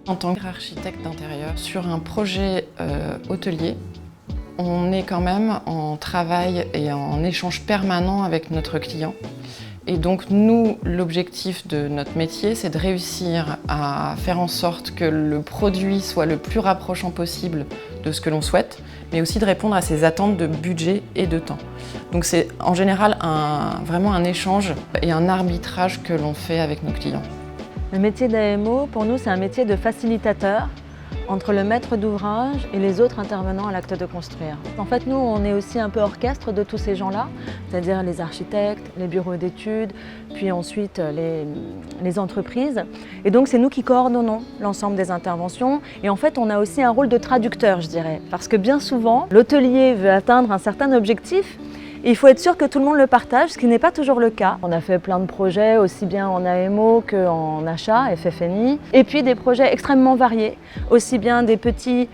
En tant qu'architecte d'intérieur, sur un projet hôtelier, on est quand même en travail et en échange permanent avec notre client. Et donc nous, l'objectif de notre métier, c'est de réussir à faire en sorte que le produit soit le plus rapprochant possible de ce que l'on souhaite, mais aussi de répondre à ses attentes de budget et de temps. Donc c'est en général vraiment un échange et un arbitrage que l'on fait avec nos clients. Le métier d'AMO, pour nous, c'est un métier de facilitateur entre le maître d'ouvrage et les autres intervenants à l'acte de construire. En fait, nous, on est aussi un peu orchestre de tous ces gens-là, c'est-à-dire les architectes, les bureaux d'études, puis ensuite les entreprises. Et donc, c'est nous qui coordonnons l'ensemble des interventions. Et en fait, on a aussi un rôle de traducteur, je dirais. Parce que bien souvent, l'hôtelier veut atteindre un certain objectif, et il faut être sûr que tout le monde le partage, ce qui n'est pas toujours le cas. On a fait plein de projets, aussi bien en AMO qu'en achat, FF&I, et puis des projets extrêmement variés, aussi bien des petits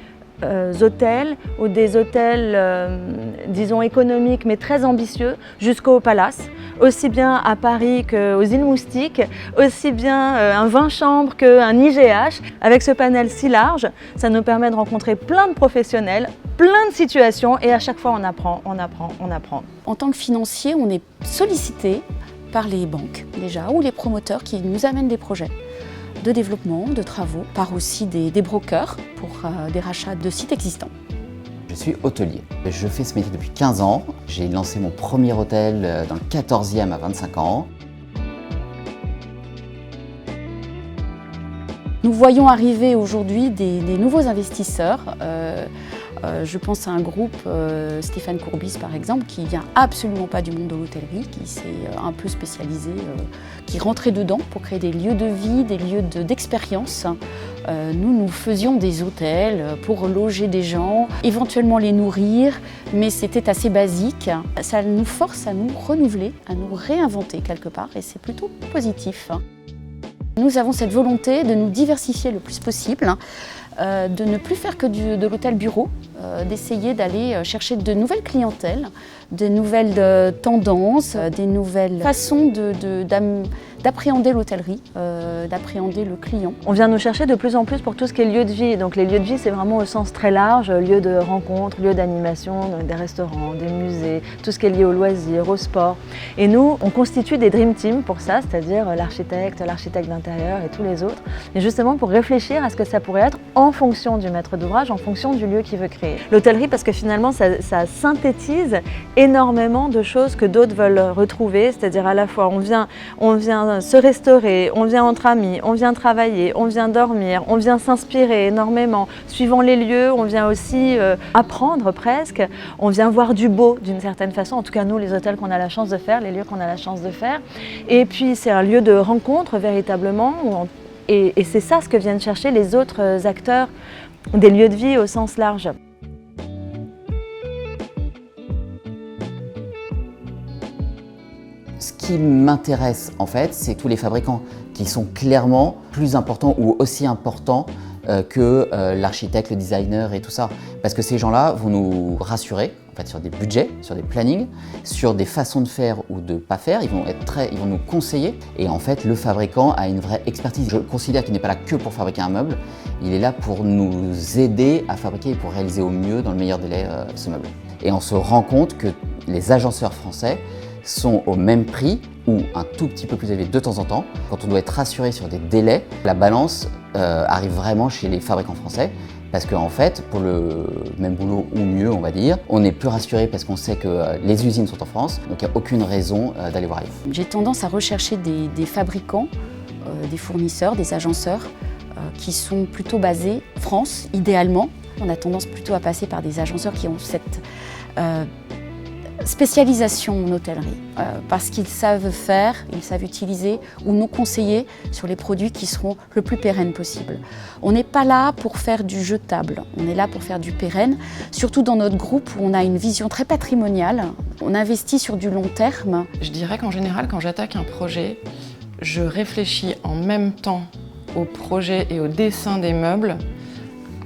hôtels ou des hôtels, disons, économiques mais très ambitieux, jusqu'au Palace, aussi bien à Paris qu'aux îles Moustiques, aussi bien un 20 chambres qu'un IGH. Avec ce panel si large, ça nous permet de rencontrer plein de professionnels, plein de situations, et à chaque fois on apprend. En tant que financier, on est sollicité par les banques déjà ou les promoteurs qui nous amènent des projets de développement, de travaux, par aussi des brokers pour des rachats de sites existants. Je suis hôtelier. Je fais ce métier depuis 15 ans. J'ai lancé mon premier hôtel dans le 14e à 25 ans. Nous voyons arriver aujourd'hui des nouveaux investisseurs. Je pense à un groupe, Stéphane Courbis par exemple, qui vient absolument pas du monde de l'hôtellerie, qui s'est un peu spécialisé, qui rentrait dedans pour créer des lieux de vie, des lieux d'expérience. Nous faisions des hôtels pour loger des gens, éventuellement les nourrir, mais c'était assez basique. Ça nous force à nous renouveler, à nous réinventer quelque part, et c'est plutôt positif. Nous avons cette volonté de nous diversifier le plus possible, de ne plus faire que de l'hôtel bureau, d'essayer d'aller chercher de nouvelles clientèles, de nouvelles tendances, des nouvelles façons d'appréhender l'hôtellerie, d'appréhender le client. On vient nous chercher de plus en plus pour tout ce qui est lieu de vie. Donc les lieux de vie, c'est vraiment au sens très large, lieu de rencontre, lieu d'animation, des restaurants, des musées, tout ce qui est lié aux loisirs, au sport. Et nous, on constitue des dream teams pour ça, c'est-à-dire l'architecte d'intérieur et tous les autres, et justement pour réfléchir à ce que ça pourrait être en fonction du maître d'ouvrage, en fonction du lieu qu'il veut créer. L'hôtellerie, parce que finalement, ça synthétise énormément de choses que d'autres veulent retrouver, c'est-à-dire à la fois on vient se restaurer, on vient entre amis, on vient travailler, on vient dormir, on vient s'inspirer énormément. Suivant les lieux, on vient aussi apprendre presque, on vient voir du beau d'une certaine façon, en tout cas nous les hôtels qu'on a la chance de faire, les lieux qu'on a la chance de faire. Et puis c'est un lieu de rencontre véritablement, et c'est ça ce que viennent chercher les autres acteurs des lieux de vie au sens large. Ce qui m'intéresse en fait, c'est tous les fabricants qui sont clairement plus importants ou aussi importants que l'architecte, le designer et tout ça. Parce que ces gens-là vont nous rassurer en fait, sur des budgets, sur des plannings, sur des façons de faire ou de ne pas faire. Ils vont nous conseiller. Et en fait, le fabricant a une vraie expertise. Je considère qu'il n'est pas là que pour fabriquer un meuble. Il est là pour nous aider à fabriquer et pour réaliser au mieux, dans le meilleur délai, ce meuble. Et on se rend compte que les agenceurs français sont au même prix ou un tout petit peu plus élevé de temps en temps. Quand on doit être rassuré sur des délais, la balance arrive vraiment chez les fabricants français parce qu'en fait, pour le même boulot ou mieux, on va dire, on est plus rassuré parce qu'on sait que les usines sont en France, donc il n'y a aucune raison d'aller voir ailleurs. J'ai tendance à rechercher des fabricants, des fournisseurs, des agenceurs qui sont plutôt basés en France, idéalement. On a tendance plutôt à passer par des agenceurs qui ont cette spécialisation en hôtellerie, parce qu'ils savent faire, ils savent utiliser ou nous conseiller sur les produits qui seront le plus pérennes possible. On n'est pas là pour faire du jetable, on est là pour faire du pérenne, surtout dans notre groupe où on a une vision très patrimoniale, on investit sur du long terme. Je dirais qu'en général, quand j'attaque un projet, je réfléchis en même temps au projet et au dessin des meubles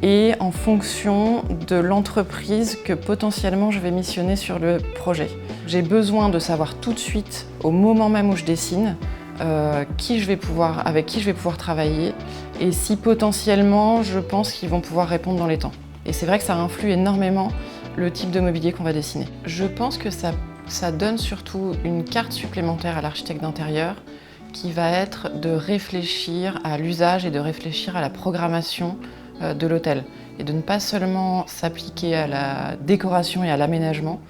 et en fonction de l'entreprise que potentiellement je vais missionner sur le projet. J'ai besoin de savoir tout de suite, au moment même où je dessine, avec qui je vais pouvoir travailler et si potentiellement je pense qu'ils vont pouvoir répondre dans les temps. Et c'est vrai que ça influe énormément le type de mobilier qu'on va dessiner. Je pense que ça donne surtout une carte supplémentaire à l'architecte d'intérieur qui va être de réfléchir à l'usage et de réfléchir à la programmation de l'hôtel. Et de ne pas seulement s'appliquer à la décoration et à l'aménagement,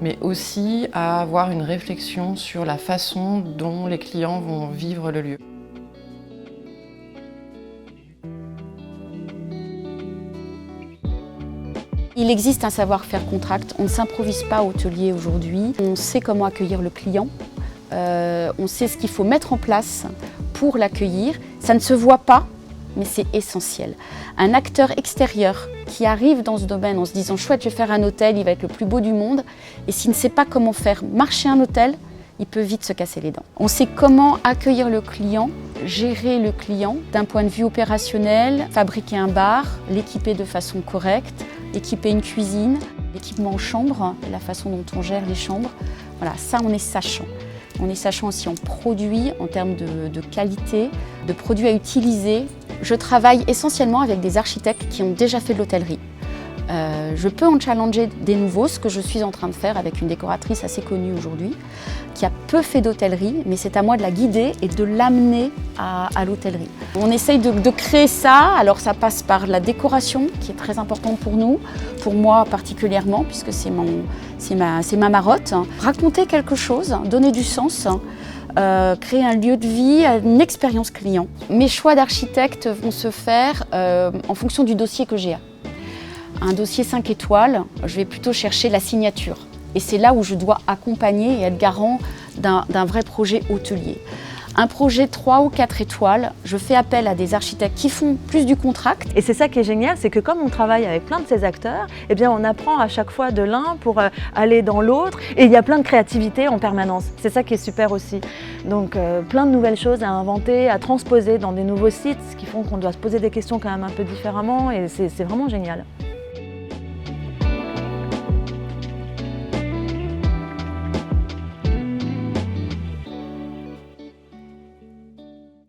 mais aussi à avoir une réflexion sur la façon dont les clients vont vivre le lieu. Il existe un savoir-faire contract, on ne s'improvise pas hôtelier aujourd'hui, on sait comment accueillir le client, on sait ce qu'il faut mettre en place pour l'accueillir. Ça ne se voit pas, mais c'est essentiel. Un acteur extérieur qui arrive dans ce domaine en se disant « chouette, je vais faire un hôtel, il va être le plus beau du monde » et s'il ne sait pas comment faire marcher un hôtel, il peut vite se casser les dents. On sait comment accueillir le client, gérer le client d'un point de vue opérationnel, fabriquer un bar, l'équiper de façon correcte, équiper une cuisine, l'équipement en chambre, la façon dont on gère les chambres. Voilà, ça on est sachant. On est sachant aussi en produits, en termes de qualité, de produits à utiliser. Je travaille essentiellement avec des architectes qui ont déjà fait de l'hôtellerie. Je peux en challenger des nouveaux, ce que je suis en train de faire avec une décoratrice assez connue aujourd'hui, qui a peu fait d'hôtellerie, mais c'est à moi de la guider et de l'amener à l'hôtellerie. On essaye de créer ça, alors ça passe par la décoration, qui est très importante pour nous, pour moi particulièrement, puisque c'est ma marotte. Raconter quelque chose, donner du sens, créer un lieu de vie, une expérience client. Mes choix d'architecte vont se faire en fonction du dossier que j'ai. Un dossier 5 étoiles, je vais plutôt chercher la signature. Et c'est là où je dois accompagner et être garant d'un vrai projet hôtelier. Un projet 3 ou 4 étoiles, je fais appel à des architectes qui font plus du contract. Et c'est ça qui est génial, c'est que comme on travaille avec plein de ces acteurs, eh bien on apprend à chaque fois de l'un pour aller dans l'autre. Et il y a plein de créativité en permanence. C'est ça qui est super aussi. Donc plein de nouvelles choses à inventer, à transposer dans des nouveaux sites, ce qui font qu'on doit se poser des questions quand même un peu différemment. Et c'est vraiment génial.